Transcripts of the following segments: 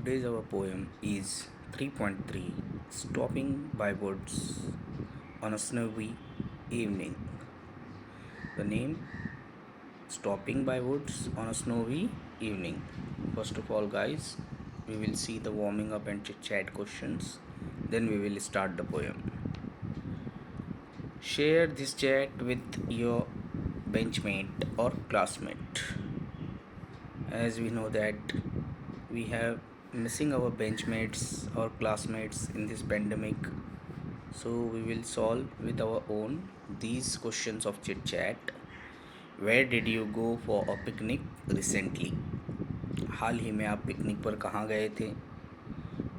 Today's our poem is 3.3 Stopping by Woods on a Snowy Evening. The name Stopping by Woods on a Snowy Evening. First of all, guys, we will see the warming up and chit chat questions, then we will start the poem. Share this chat with your benchmate or classmate. As we know that we have missing our benchmates or classmates in this pandemic, so we will solve with our own these questions of chit chat. Where did you go for a picnic recently? हाल ही में आप picnic पर कहाँ गए थे?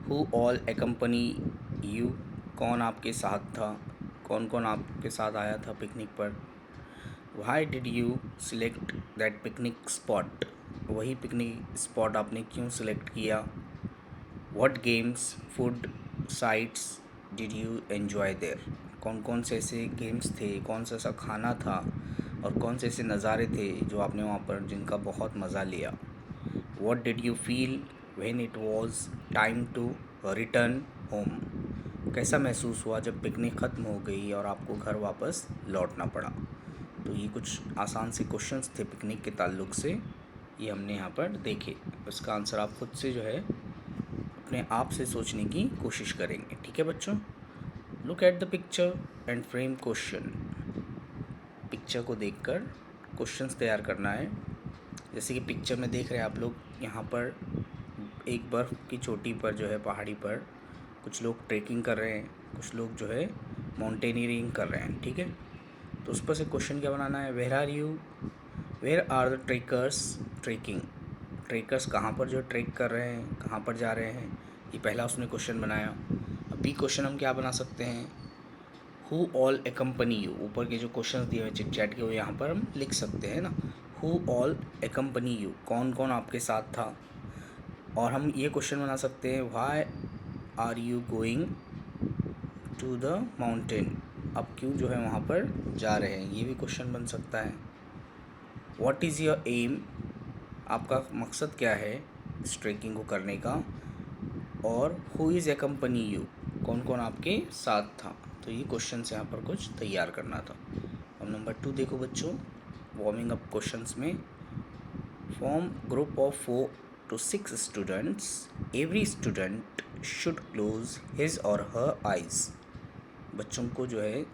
Who all accompany you? कौन आपके साथ था? कौन कौन आपके साथ आया था पिकनिक पर? Why did you select that picnic spot? वही पिकनिक स्पॉट आपने क्यों सिलेक्ट किया? What games, food, sights did you enjoy there? कौन कौन से ऐसे गेम्स थे, कौन सा ऐसा खाना था और कौन से ऐसे नज़ारे थे जो आपने वहाँ पर जिनका बहुत मज़ा लिया? What did you feel when it was time to return home? कैसा महसूस हुआ जब पिकनिक ख़त्म हो गई और आपको घर वापस लौटना पड़ा? तो ये कुछ आसान से क्वेश्चंस थे पिकनिक के ताल्लुक़ से, ये हमने यहाँ पर देखे। इसका आंसर आप खुद से जो है अपने आप से सोचने की कोशिश करेंगे। ठीक है बच्चों, look at the picture and frame question. Picture को देखकर क्वेश्चंस तैयार करना है। जैसे कि पिक्चर में देख रहे हैं आप लोग, यहाँ पर एक बर्फ़ की चोटी पर जो है पहाड़ी पर कुछ लोग ट्रेकिंग कर रहे हैं, कुछ लोग जो है माउंटेनियरिंग कर रहे हैं। ठीक है, तो उस पर से क्वेश्चन क्या बनाना है? Where are the trekkers trekking? Trekkers कहाँ पर जो ट्रेक कर रहे हैं, कहाँ पर जा रहे हैं, ये पहला उसने क्वेश्चन बनाया। अब बी क्वेश्चन हम क्या बना सकते हैं? Who all accompany you? ऊपर के जो क्वेश्चन दिए हुए चिट चैट के वो यहाँ पर हम लिख सकते हैं ना। Who all accompany you? कौन कौन आपके साथ था? और हम ये क्वेश्चन बना सकते हैं, why are you going to the mountain? आप क्यों जो है वहाँ पर जा रहे हैं, ये भी क्वेश्चन बन सकता है। What is your aim? आपका मकसद क्या है इस ट्रेकिंग को करने का? और हु इज़ एकम्पनी यू? कौन कौन आपके साथ था? तो ये क्वेश्चन यहाँ पर कुछ तैयार करना था। अब नंबर 2 देखो बच्चों, वार्मिंग अप क्वेश्चंस में। Form group of 4 to 6 students, every student should close his or her eyes. बच्चों को जो है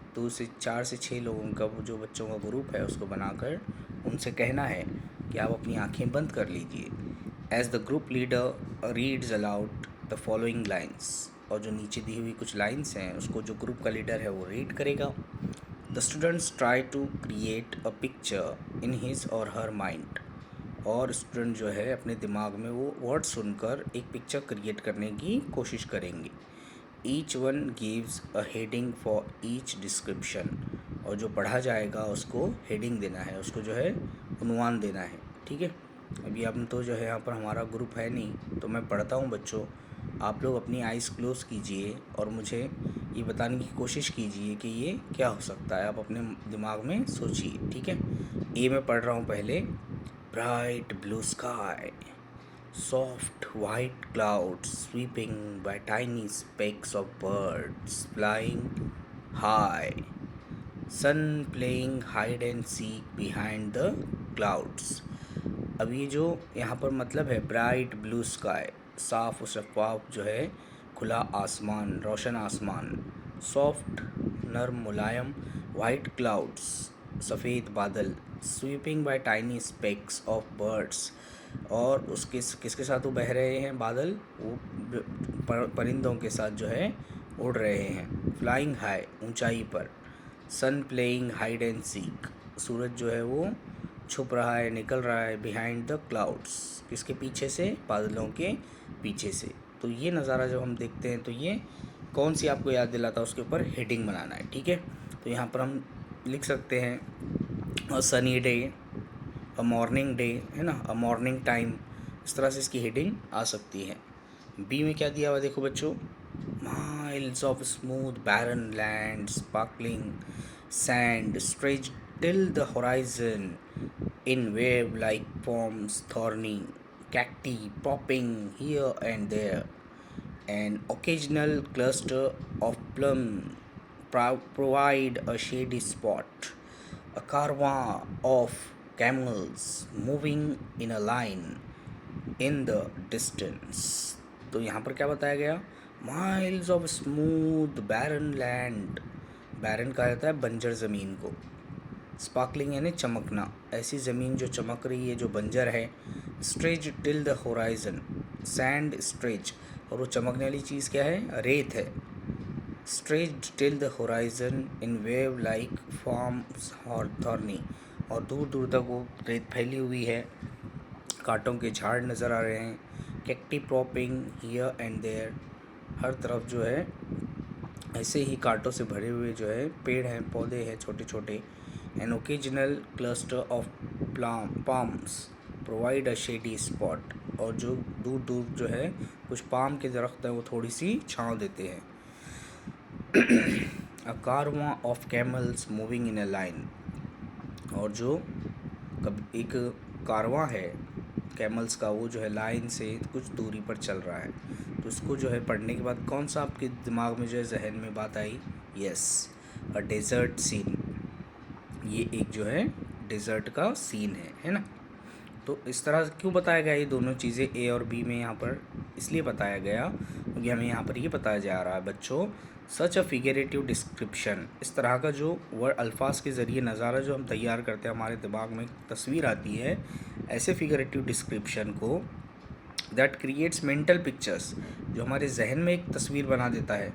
4 से 6 लोगों का जो बच्चों का ग्रुप है उसको बनाकर उनसे कहना है कि आप अपनी आंखें बंद कर लीजिए। As the group leader reads aloud the following lines. और जो नीचे दी हुई कुछ लाइन्स हैं उसको जो ग्रुप का लीडर है वो रीड करेगा। The students try to create a picture in his or her mind. और स्टूडेंट जो है अपने दिमाग में वो वर्ड सुनकर एक पिक्चर क्रिएट करने की कोशिश करेंगे। Each one gives a heading for each description. और जो पढ़ा जाएगा उसको हेडिंग देना है, उसको जो है उन्वान देना है। ठीक है, अभी अब तो जो है यहाँ पर हमारा ग्रुप है नहीं, तो मैं पढ़ता हूँ बच्चों, आप लोग अपनी आइज़ क्लोज कीजिए और मुझे ये बताने की कोशिश कीजिए कि ये क्या हो सकता है। आप अपने दिमाग में सोचिए। ठीक है, ए मैं पढ़ रहा हूँ पहले। Bright blue sky, soft white clouds sweeping by tiny specks of birds flying high, sun playing hide and seek behind the clouds। अब ये जो यहाँ पर मतलब है ब्राइट ब्लू स्काई, साफ और शफाफ जो है खुला आसमान, रोशन आसमान। सॉफ्ट नर्म मुलायम, वाइट क्लाउड्स सफ़ेद बादल, sweeping by tiny specks of birds. और उसके किसके साथ वो बह रहे हैं बादल? वो परिंदों के साथ जो है उड़ रहे हैं। फ्लाइंग हाई ऊंचाई पर। सन प्लेइंग हाइड एंड सीक, सूरज जो है वो छुप रहा है, निकल रहा है। बिहाइंड द क्लाउड्स, किसके पीछे से? बादलों के पीछे से। तो ये नज़ारा जब हम देखते हैं तो ये कौन सी आपको याद दिलाता है, उसके ऊपर हेडिंग बनाना है। ठीक है, तो यहाँ पर हम लिख सकते हैं sunny day, a morning day, है ना, अ मॉर्निंग टाइम। इस तरह से इसकी हेडिंग आ सकती है। बी में क्या दिया हुआ देखो बच्चों, miles of smooth barren land, sparkling sand stretch till the horizon in wave like forms thorny cacti popping here and there, an occasional cluster of plum provide a shady spot, a caravan of camels moving in a line in the distance. तो यहाँ पर क्या बताया गया? Miles of smooth barren land, barren कहा जाता है बंजर ज़मीन को, स्पार्कलिंग यानी चमकना, ऐसी ज़मीन जो चमक रही है, जो बंजर है, stretch till the horizon, sand stretch, और वो चमकने वाली चीज़ क्या है? रेत है, stretch till the horizon in wave like forms horny, और दूर दूर तक वो रेत फैली हुई है, कांटों के झाड़ नज़र आ रहे हैं, cacti propping here and there, हर तरफ जो है ऐसे ही कांटों से भरे हुए जो है पेड़ हैं, पौधे हैं छोटे छोटे, an occasional cluster of palms provide a shady spot, और जो दूर दूर जो है कुछ पाम के दरख्त हैं वो थोड़ी सी छाँव देते हैं, a caravan of camels moving in a line, और जो एक कारवां है कैमल्स का, वो जो है लाइन से कुछ दूरी पर चल रहा है। तो इसको जो है पढ़ने के बाद कौन सा आपके दिमाग में जो है जहन में बात आई? यस, अ डेजर्ट सीन, ये एक जो है डेजर्ट का सीन है ना। तो इस तरह क्यों बताया गया ये दोनों चीज़ें ए और बी में यहाँ पर? इसलिए बताया गया क्योंकि हमें यहाँ पर ये बताया जा रहा है बच्चों, सच अ फिगरेटिव डिस्क्रिप्शन, इस तरह का जो वर्ड अल्फाज के ज़रिए नज़ारा जो हम तैयार करते हैं, हमारे दिमाग में तस्वीर आती है, ऐसे फिगरेटिव डिस्क्रिप्शन को, दैट क्रिएट्स मेंटल पिक्चर्स, जो हमारे जहन में एक तस्वीर बना देता है,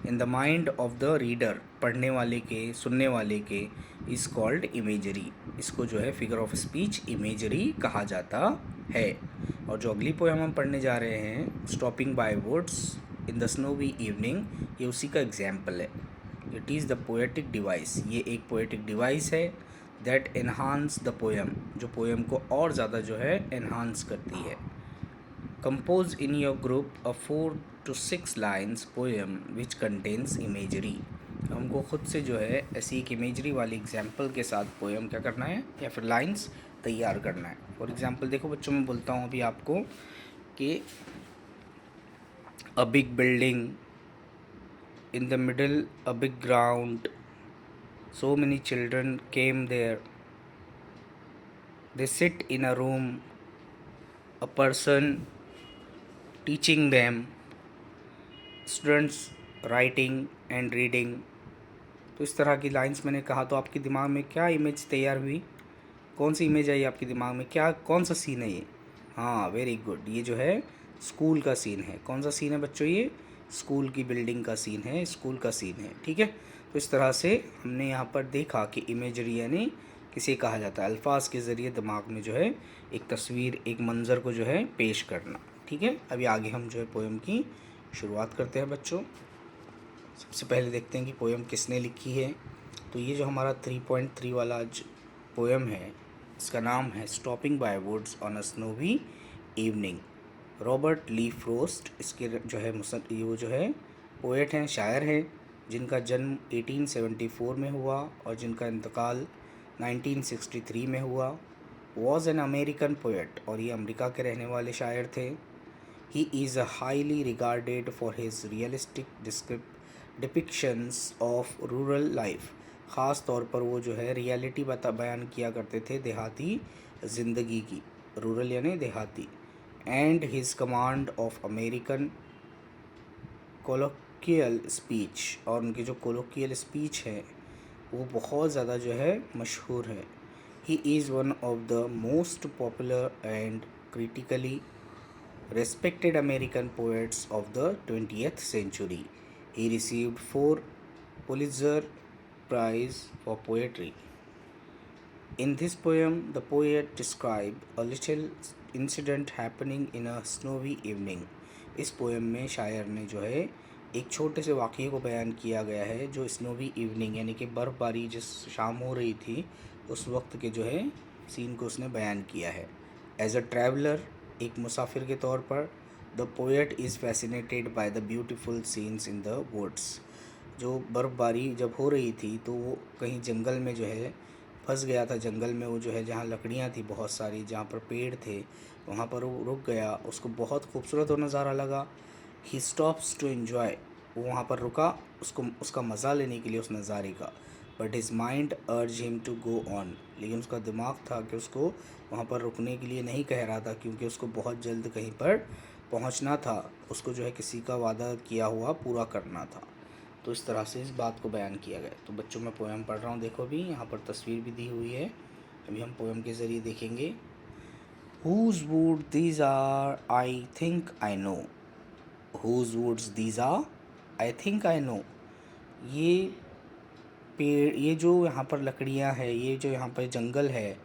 in the mind of the reader, पढ़ने वाले के, सुनने वाले के, इज़ कॉल्ड इमेजरी, इसको जो है फिगर ऑफ स्पीच इमेजरी कहा जाता है। और जो अगली पोएम हम पढ़ने जा रहे हैं, stopping by woods in the snowy evening, ये उसी का एग्जाम्पल है। It is the poetic device, ये एक पोएटिक डिवाइस है, दैट एनहांस द पोएम, जो पोएम को और ज़्यादा जो है एनहांस करती है। Compose in your group a 4 to 6 lines poem which contains imagery, हमको खुद से जो है ऐसी एक इमेजरी वाली एग्जाम्पल के साथ पोएम क्या करना है, या फिर लाइन्स तैयार करना है। फॉर एग्जाम्पल देखो बच्चों, मैं बोलता हूँ अभी आपको कि a big building, in the middle a big ground, so many children came there, they sit in a room, a person teaching them, students writing and reading। तो इस तरह की लाइंस मैंने कहा, तो आपके दिमाग में क्या इमेज तैयार हुई? कौन सी इमेज आई आपके दिमाग में? क्या, कौन सा सीन है ये? हाँ, वेरी गुड, ये जो है स्कूल का सीन है। कौन सा सीन है बच्चों? ये स्कूल की बिल्डिंग का सीन है, स्कूल का सीन है, ठीक है। तो इस तरह से हमने यहाँ पर देखा कि इमेजरी यानी किसे कहा जाता है, अल्फाज के ज़रिए दिमाग में जो है एक तस्वीर, एक मंज़र को जो है पेश करना, ठीक है। अभी आगे हम जो है पोएम की शुरुआत करते हैं बच्चों। सबसे पहले देखते हैं कि पोएम किसने लिखी है। तो ये जो हमारा 3.3 वाला आज पोएम है, इसका नाम है stopping by woods on a snowy evening, Robert Lee Frost इसके जो है ये वो जो है पोएट हैं, शायर हैं, जिनका जन्म 1874 में हुआ और जिनका इंतकाल 1963 में हुआ। वॉज एन अमेरिकन पोएट, और ये अमेरिका के रहने वाले शायर थे। He is a highly regarded for his realistic depictions of rural life, ख़ास तौर पर वो जो है रियलिटी बयान किया करते थे देहाती ज़िंदगी की, रूरल यानी देहाती। And his command of American colloquial speech, और उनकी जो कोलोकियल स्पीच है वो बहुत ज़्यादा जो है मशहूर है। He is one of the most popular and critically respected American poets of the 20th century. He received 4 Pulitzer Prize for poetry. In this poem, the poet described a little incident happening in a snowy evening. इस poem में शायर ने जो है एक छोटे से वाक़ये को बयान किया गया है, जो स्नोवी इवनिंग यानी कि बर्फ़बारी जिस शाम हो रही थी उस वक्त के जो है सीन को उसने बयान किया है। एज अ ट्रैवलर, एक मुसाफिर के तौर पर, the poet is fascinated by the beautiful scenes in the woods, जो बर्फ़बारी जब हो रही थी तो वो कहीं जंगल में जो है फंस गया था, जंगल में वो जो है जहाँ लकड़ियाँ थी बहुत सारी, जहाँ पर पेड़ थे, वहाँ पर वो रुक गया, उसको बहुत खूबसूरत वो नज़ारा लगा। ही स्टॉप्स टू एन्जॉय, वो वहाँ पर रुका उसको उसका मज़ा लेने के लिए उस नज़ारे का। बट हिज माइंड अर्ज हिम टू गो ऑन, लेकिन उसका दिमाग था कि उसको वहाँ पर रुकने के लिए नहीं कह रहा था, क्योंकि उसको बहुत जल्द कहीं पर पहुँचना था, उसको जो है किसी का वादा किया हुआ पूरा करना था। तो इस तरह से इस बात को बयान किया गया। तो बच्चों मैं पोएम पढ़ रहा हूँ, देखो अभी यहाँ पर तस्वीर भी दी हुई है, अभी हम पोएम के ज़रिए देखेंगे। Whose woods these are, I think I know. Whose woods these are, I think I know. ये पेड़, ये जो यहाँ पर लकड़ियाँ हैं, ये जो यहाँ पर जंगल है,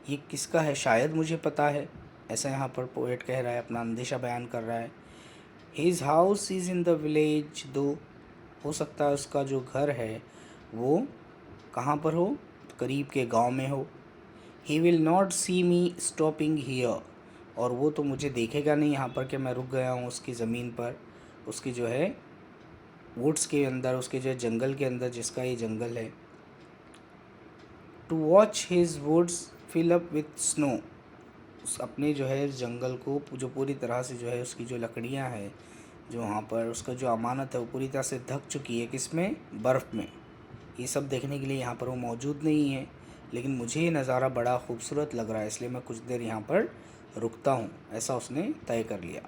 ये किसका है शायद मुझे पता है, ऐसा यहाँ पर पोएट कह रहा है, अपना अंदेशा बयान कर रहा है। His house is in the village, दो हो सकता है उसका जो घर है वो कहाँ पर हो, करीब के गांव में हो। He will not see me stopping here, और वो तो मुझे देखेगा नहीं यहाँ पर कि मैं रुक गया हूँ उसकी ज़मीन पर, उसकी जो है वुड्स के अंदर, उसके जो है जंगल के अंदर, जिसका ये जंगल है। To watch his woods fill up with snow, उस अपने जो है जंगल को जो पूरी तरह से जो है उसकी जो लकड़ियाँ हैं, जो वहाँ पर उसका जो अमानत है वो पूरी तरह से ढक चुकी है, किसमें, बर्फ़ में। ये सब देखने के लिए यहाँ पर वो मौजूद नहीं है, लेकिन मुझे ये नज़ारा बड़ा खूबसूरत लग रहा है, इसलिए मैं कुछ देर यहाँ पर रुकता हूँ, ऐसा उसने तय कर लिया।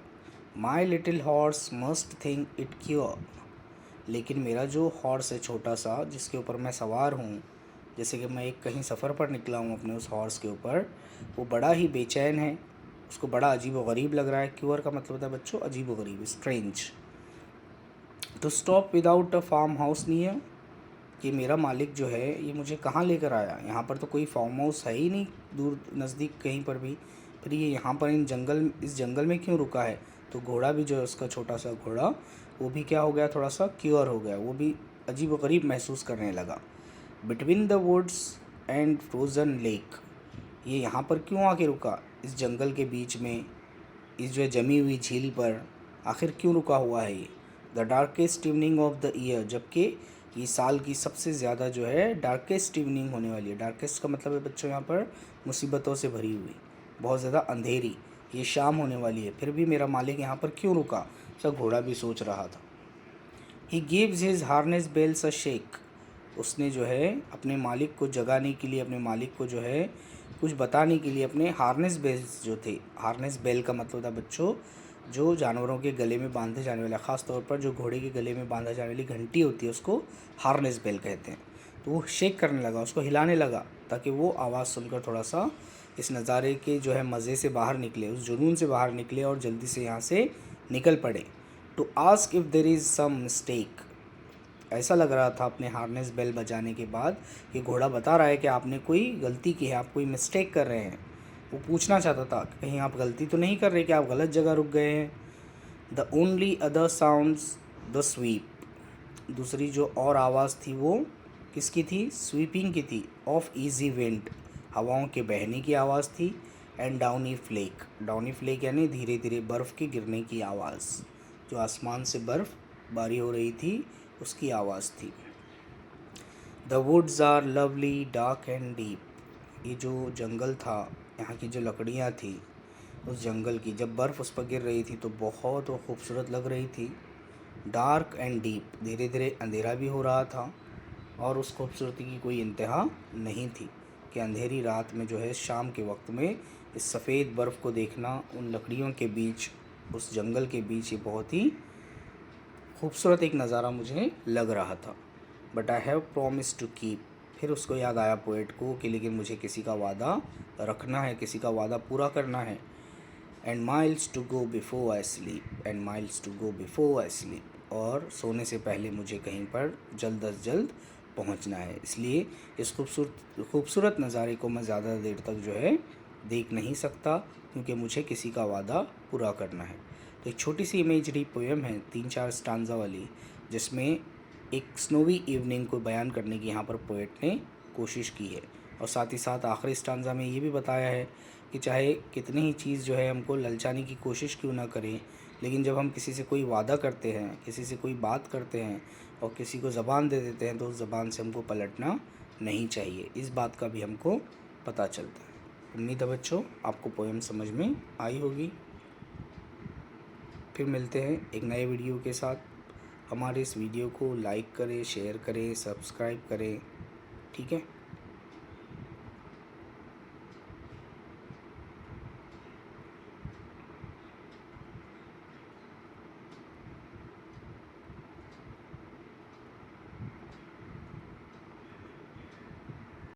My little horse must think it cure, लेकिन मेरा जो हॉर्स है छोटा सा, जिसके ऊपर मैं सवार हूँ, जैसे कि मैं एक कहीं सफ़र पर निकला हूँ अपने उस हॉर्स के ऊपर, वो बड़ा ही बेचैन है, उसको बड़ा अजीब व गरीब लग रहा है। क्योर का मतलब होता है बच्चों अजीब व गरीब, strange. To stop without a farm house near, कि मेरा मालिक जो है ये मुझे कहाँ लेकर आया, यहाँ पर तो कोई फार्म हाउस है ही नहीं दूर नज़दीक कहीं पर भी, फिर ये यहाँ पर इस जंगल में क्यों रुका है। तो घोड़ा भी जो है उसका छोटा सा घोड़ा, वो भी क्या हो गया, थोड़ा सा क्योर हो गया, वो भी अजीब व गरीब महसूस करने लगा। Between the woods and frozen lake, ये यहाँ पर क्यों आके रुका, इस जंगल के बीच में, इस जो है जमी हुई झील पर आखिर क्यों रुका हुआ है ये। The darkest evening of the year, जबकि ये साल की सबसे ज़्यादा जो है डार्केस्ट इवनिंग होने वाली है। डार्केस्ट का मतलब है बच्चों यहाँ पर मुसीबतों से भरी हुई, बहुत ज़्यादा अंधेरी, ये शाम होने वाली है, फिर भी मेरा मालिक यहाँ पर क्यों रुका, सब घोड़ा भी सोच रहा था। He gives his harness bells a shake, उसने जो है अपने मालिक को जगाने के लिए, अपने मालिक को जो है कुछ बताने के लिए अपने हार्नेस बेल्स जो थे, हार्नेस बेल का मतलब था बच्चों जो जानवरों के गले में बांधे जाने वाला, ख़ास तौर पर जो घोड़े के गले में बांधा जाने वाली घंटी होती है उसको हार्नेस बेल कहते हैं। तो वो शेक करने लगा, उसको हिलाने लगा, ताकि वो आवाज़ सुनकर थोड़ा सा इस नज़ारे के जो है मज़े से बाहर निकले, उस जुनून से बाहर निकले और जल्दी से यहाँ से निकल पड़े। To ask if there is some mistake, ऐसा लग रहा था अपने हार्नेस बेल बजाने के बाद कि घोड़ा बता रहा है कि आपने कोई गलती की है, आप कोई मिस्टेक कर रहे हैं। वो पूछना चाहता था कि कहीं आप गलती तो नहीं कर रहे कि आप गलत जगह रुक गए हैं। The only other sounds the SVEEP, दूसरी जो और आवाज़ थी वो किसकी थी, स्वीपिंग की थी, ऑफ ईजी विंड, हवाओं के बहने की आवाज़ थी। And downy flake, downy flake यानी धीरे धीरे बर्फ़ के गिरने की आवाज़, जो आसमान से बर्फ़ बारी हो रही थी उसकी आवाज़ थी। The woods are lovely dark and deep, ये जो जंगल था, यहाँ की जो लकड़ियाँ थी उस जंगल की, जब बर्फ़ उस पर गिर रही थी तो बहुत वो खूबसूरत लग रही थी। डार्क एंड डीप, धीरे धीरे अंधेरा भी हो रहा था, और उस खूबसूरती की कोई इंतहा नहीं थी कि अंधेरी रात में जो है शाम के वक्त में इस सफ़ेद बर्फ़ को देखना उन लकड़ियों के बीच, उस जंगल के बीच, ये बहुत ही खूबसूरत एक नज़ारा मुझे लग रहा था। But I have promise to keep, फिर उसको याद आया पोएट को कि लेकिन मुझे किसी का वादा रखना है, किसी का वादा पूरा करना है। And miles to go before I sleep, and miles to go before I sleep, और सोने से पहले मुझे कहीं पर जल्द अज जल्द पहुंचना है, इसलिए इस खूबसूरत नज़ारे को मैं ज़्यादा देर तक जो है देख नहीं सकता, क्योंकि मुझे किसी का वादा पूरा करना है। तो एक छोटी सी इमेजरी पोएम है 3-4 स्टांजा वाली, जिसमें एक स्नोवी इवनिंग को बयान करने की यहाँ पर पोएट ने कोशिश की है, और साथ ही साथ आखिरी स्टांजा में ये भी बताया है कि चाहे कितनी ही चीज़ जो है हमको ललचाने की कोशिश क्यों ना करें, लेकिन जब हम किसी से कोई वादा करते हैं, किसी से कोई बात करते हैं और किसी को ज़बान दे देते हैं, तो उस ज़बान से हमको पलटना नहीं चाहिए। इस बात का भी हमको पता चलता है। उम्मीद है बच्चों आपको पोएम समझ में आई होगी। फिर मिलते हैं एक नए वीडियो के साथ। हमारे इस वीडियो को लाइक करें, शेयर करें, सब्सक्राइब करें, ठीक है।